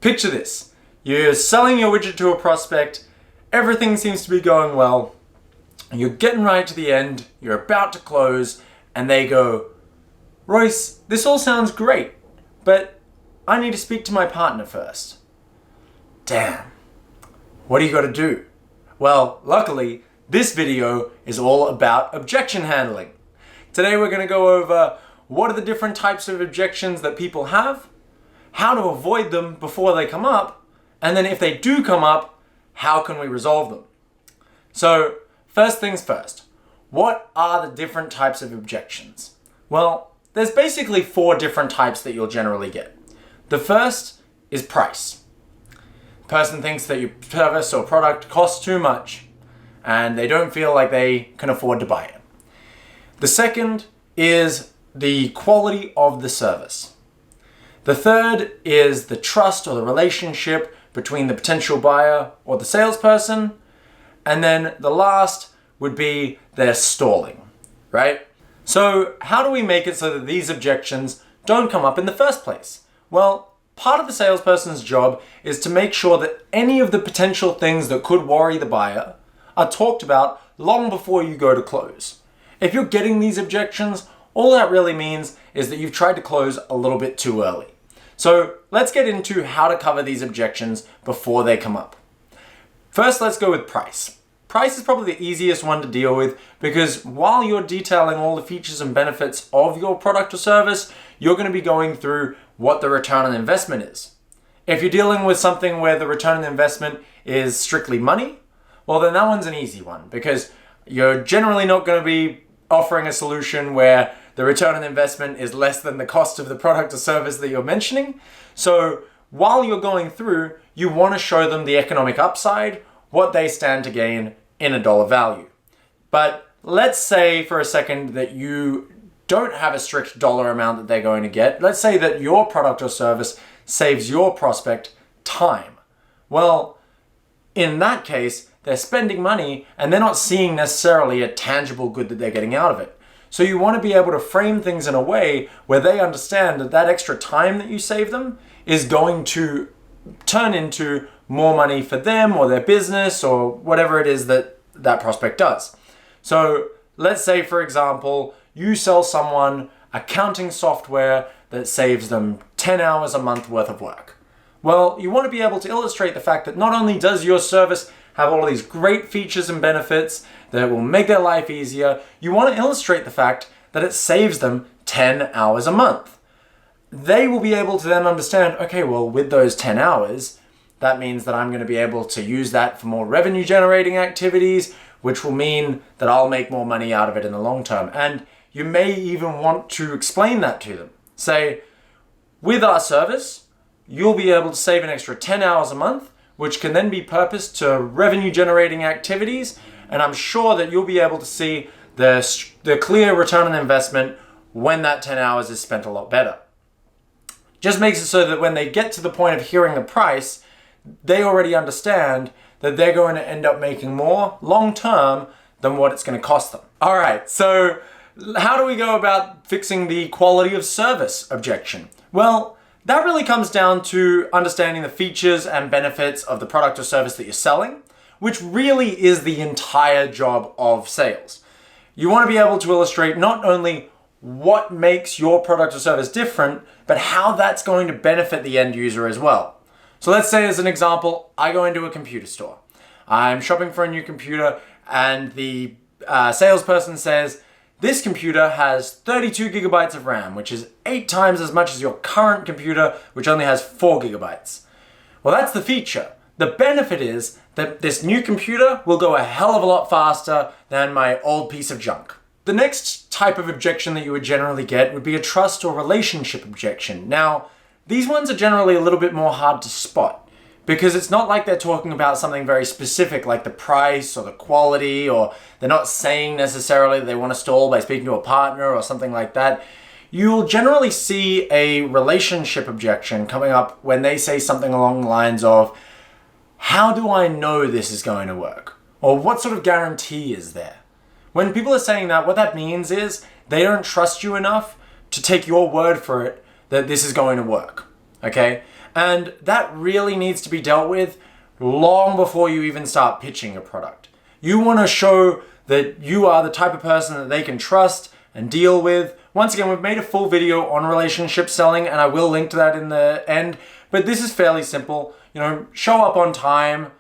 Picture this. You're selling your widget to a prospect, everything seems to be going well, you're getting right to the end, you're about to close, and they go, Royce, this all sounds great, but I need to speak to my partner first. Damn. What do you got to do? Well, luckily, this video is all about objection handling. Today we're going to go over what are the different types of objections that people have, how to avoid them before they come up, and then if they do come up, how can we resolve them? So, first things first, what are the different types of objections? Well, there's basically 4 different types that you'll generally get. The first is price. The person thinks that your service or product costs too much and they don't feel like they can afford to buy it. The second is the quality of the service. The third is the trust or the relationship between the potential buyer or the salesperson. And then the last would be their stalling, right? So how do we make it so that these objections don't come up in the first place? Well, part of the salesperson's job is to make sure that any of the potential things that could worry the buyer are talked about long before you go to close. If you're getting these objections, all that really means is that you've tried to close a little bit too early. So let's get into how to cover these objections before they come up. First, let's go with price. Price is probably the easiest one to deal with because while you're detailing all the features and benefits of your product or service, you're going to be going through what the return on investment is. If you're dealing with something where the return on investment is strictly money, well then that one's an easy one because you're generally not going to be offering a solution where the return on investment is less than the cost of the product or service that you're mentioning. So while you're going through, you want to show them the economic upside, what they stand to gain in a dollar value. But let's say for a second that you don't have a strict dollar amount that they're going to get. Let's say that your product or service saves your prospect time. Well, in that case, they're spending money and they're not seeing necessarily a tangible good that they're getting out of it. So you want to be able to frame things in a way where they understand that that extra time that you save them is going to turn into more money for them or their business or whatever it is that that prospect does. So let's say, for example, you sell someone accounting software that saves them 10 hours a month worth of work. Well, you want to be able to illustrate the fact that not only does your service have all of these great features and benefits that will make their life easier, you want to illustrate the fact that it saves them 10 hours a month. They will be able to then understand, okay, well, with those 10 hours, that means that I'm going to be able to use that for more revenue generating activities, which will mean that I'll make more money out of it in the long term. And you may even want to explain that to them. Say, with our service, you'll be able to save an extra 10 hours a month, which can then be purposed to revenue generating activities. And I'm sure that you'll be able to see the clear return on investment when that 10 hours is spent a lot better. Just makes it so that when they get to the point of hearing the price, they already understand that they're going to end up making more long term than what it's going to cost them. All right, so how do we go about fixing the quality of service objection? Well, that really comes down to understanding the features and benefits of the product or service that you're selling, which really is the entire job of sales. You want to be able to illustrate not only what makes your product or service different, but how that's going to benefit the end user as well. So let's say as an example, I go into a computer store. I'm shopping for a new computer and the salesperson says, this computer has 32 gigabytes of RAM, which is 8 times as much as your current computer, which only has 4 gigabytes. Well, that's the feature. The benefit is that this new computer will go a hell of a lot faster than my old piece of junk. The next type of objection that you would generally get would be a trust or relationship objection. Now, these ones are generally a little bit more hard to spot because it's not like they're talking about something very specific like the price or the quality, or they're not saying necessarily that they want to stall by speaking to a partner or something like that. You'll generally see a relationship objection coming up when they say something along the lines of, how do I know this is going to work? Or what sort of guarantee is there? When people are saying that, what that means is they don't trust you enough to take your word for it that this is going to work, okay? And that really needs to be dealt with long before you even start pitching a product. You want to show that you are the type of person that they can trust and deal with. Once again, we've made a full video on relationship selling, and I will link to that in the end. But this is fairly simple. Show up on time,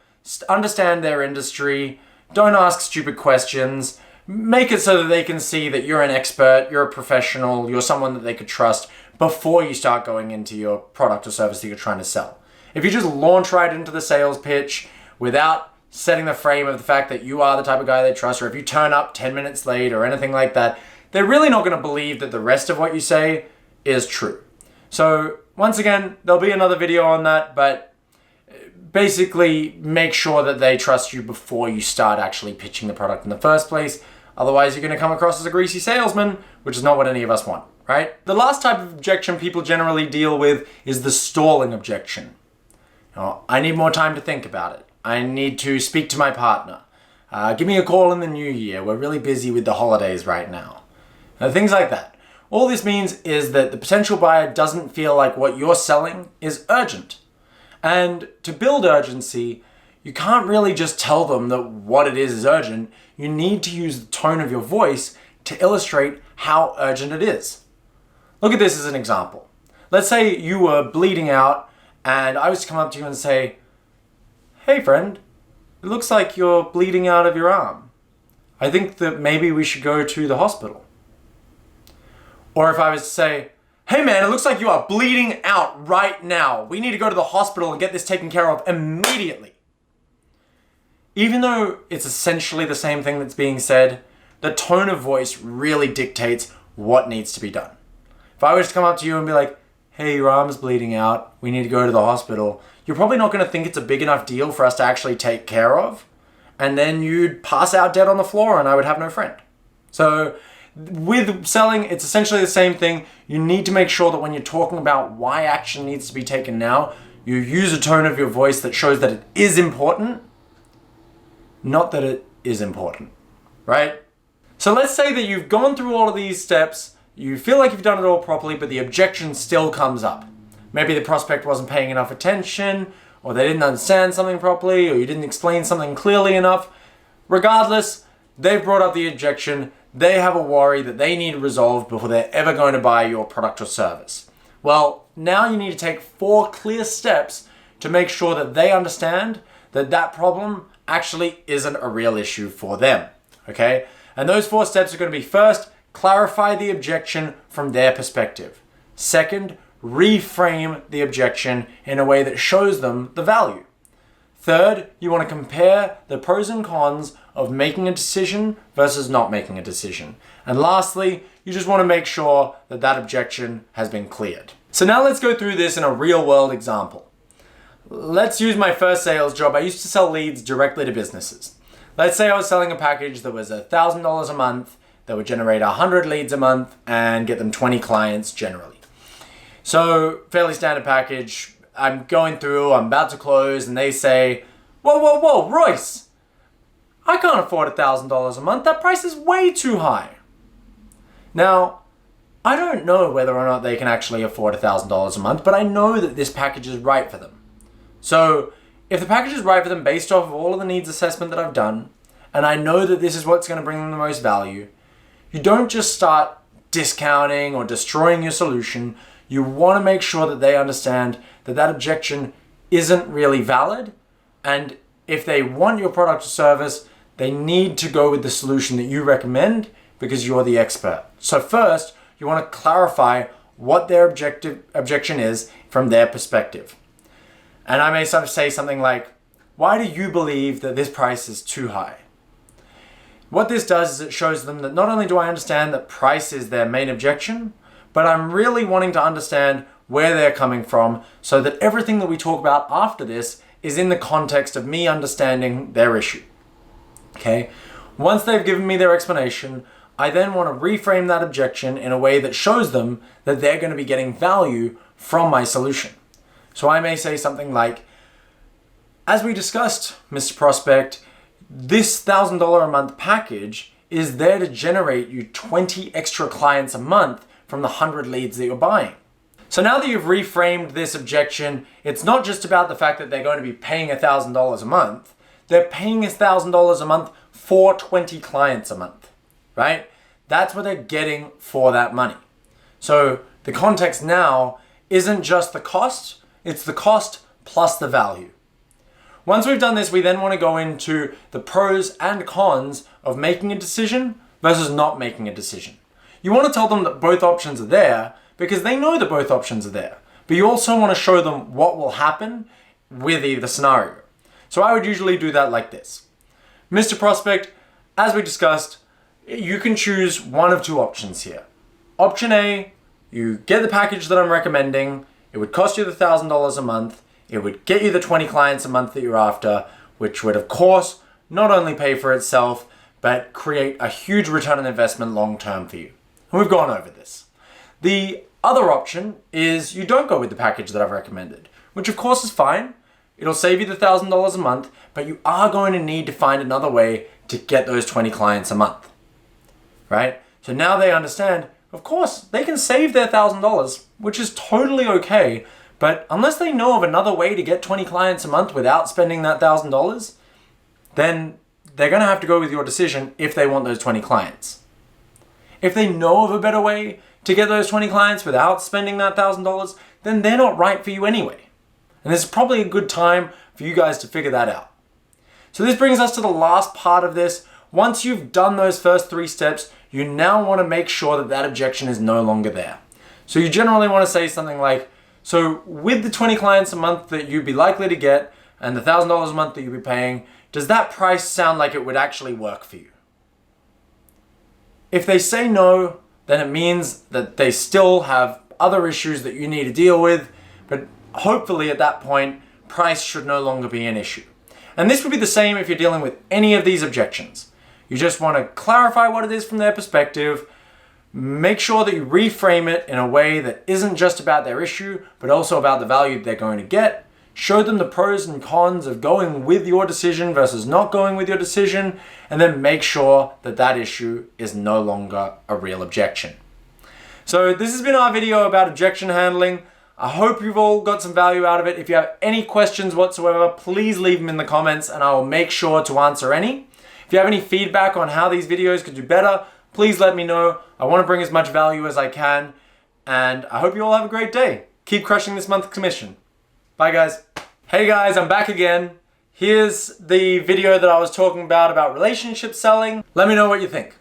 understand their industry, don't ask stupid questions, make it so that they can see that you're an expert, you're a professional, you're someone that they could trust before you start going into your product or service that you're trying to sell. If you just launch right into the sales pitch without setting the frame of the fact that you are the type of guy they trust, or if you turn up 10 minutes late or anything like that, they're really not going to believe that the rest of what you say is true. So once again, there'll be another video on that, but basically make sure that they trust you before you start actually pitching the product in the first place. Otherwise, you're going to come across as a greasy salesman, which is not what any of us want, right? The last type of objection people generally deal with is the stalling objection. I need more time to think about it. I need to speak to my partner. Give me a call in the new year. We're really busy with the holidays right now. Things like that. All this means is that the potential buyer doesn't feel like what you're selling is urgent. And to build urgency, you can't really just tell them that what it is urgent. You need to use the tone of your voice to illustrate how urgent it is. Look at this as an example. Let's say you were bleeding out and I was to come up to you and say, "Hey friend, it looks like you're bleeding out of your arm. I think that maybe we should go to the hospital." Or if I was to say, "Hey man, it looks like you are bleeding out right now. We need to go to the hospital and get this taken care of immediately." Even though it's essentially the same thing that's being said, the tone of voice really dictates what needs to be done. If I was to come up to you and be like, "Hey, your arm's bleeding out. We need to go to the hospital," you're probably not going to think it's a big enough deal for us to actually take care of. And then you'd pass out dead on the floor and I would have no friend. So with selling, it's essentially the same thing. You need to make sure that when you're talking about why action needs to be taken now, you use a tone of your voice that shows that it is important, not that it is important, right? So let's say that you've gone through all of these steps, you feel like you've done it all properly, but the objection still comes up. Maybe the prospect wasn't paying enough attention, or they didn't understand something properly, or you didn't explain something clearly enough. Regardless, they've brought up the objection. They have a worry that they need resolved before they're ever going to buy your product or service. Well, now you need to take 4 clear steps to make sure that they understand that that problem actually isn't a real issue for them, okay? And those 4 steps are going to be: first, clarify the objection from their perspective. Second, reframe the objection in a way that shows them the value. Third, you want to compare the pros and cons of making a decision versus not making a decision. And lastly, you just want to make sure that that objection has been cleared. So now let's go through this in a real world example. Let's use my first sales job. I used to sell leads directly to businesses. Let's say I was selling a package that was $1,000 a month that would generate 100 leads a month and get them 20 clients generally. So fairly standard package. I'm going through, I'm about to close, and they say, whoa, Royce, I can't afford $1,000 a month. That price is way too high. Now, I don't know whether or not they can actually afford $1,000 a month, but I know that this package is right for them. So if the package is right for them based off of all of the needs assessment that I've done, and I know that this is what's going to bring them the most value, you don't just start discounting or destroying your solution. You want to make sure that they understand that that objection isn't really valid. And if they want your product or service, they need to go with the solution that you recommend because you're the expert. So first, you want to clarify what their objection is from their perspective. And I may sort of say something like, "Why do you believe that this price is too high?" What this does is it shows them that not only do I understand that price is their main objection, but I'm really wanting to understand where they're coming from so that everything that we talk about after this is in the context of me understanding their issue. Okay? Once they've given me their explanation, I then want to reframe that objection in a way that shows them that they're going to be getting value from my solution. So I may say something like, "As we discussed, Mr. Prospect, this $1,000 a month package is there to generate you 20 extra clients a month from the 100 leads that you're buying. So now that you've reframed this objection, it's not just about the fact that they're going to be paying $1,000 a month. They're paying $1,000 a month for 20 clients a month, right? That's what they're getting for that money. So the context now isn't just the cost, it's the cost plus the value. Once we've done this, we then want to go into the pros and cons of making a decision versus not making a decision. You want to tell them that both options are there because they know that both options are there, but you also want to show them what will happen with either scenario. So I would usually do that like this. Mr. Prospect, as we discussed, you can choose one of two options here. Option A, you get the package that I'm recommending. It would cost you the $1,000 a month. It would get you the 20 clients a month that you're after, which would, of course, not only pay for itself, but create a huge return on investment long-term for you. And we've gone over this. The other option is you don't go with the package that I've recommended, which of course is fine. It'll save you the $1,000 a month, but you are going to need to find another way to get those 20 clients a month, right? So now they understand, of course, they can save their $1,000, which is totally okay, but unless they know of another way to get 20 clients a month without spending that $1,000, then they're going to have to go with your decision if they want those 20 clients. If they know of a better way to get those 20 clients without spending that $1,000, then they're not right for you anyway. And this is probably a good time for you guys to figure that out. So this brings us to the last part of this. Once you've done those first 3 steps, you now want to make sure that that objection is no longer there. So you generally want to say something like, so with the 20 clients a month that you'd be likely to get and the $1,000 a month that you'd be paying, does that price sound like it would actually work for you? If they say no, then it means that they still have other issues that you need to deal with, but hopefully at that point, price should no longer be an issue. And this would be the same if you're dealing with any of these objections. You just want to clarify what it is from their perspective, make sure that you reframe it in a way that isn't just about their issue, but also about the value they're going to get. Show them the pros and cons of going with your decision versus not going with your decision, and then make sure that that issue is no longer a real objection. So this has been our video about objection handling. I hope you've all got some value out of it. If you have any questions whatsoever, please leave them in the comments and I will make sure to answer any. If you have any feedback on how these videos could do better, please let me know. I want to bring as much value as I can, and I hope you all have a great day. Keep crushing this month's commission. Bye guys. Hey guys, I'm back again. Here's the video that I was talking about relationship selling. Let me know what you think.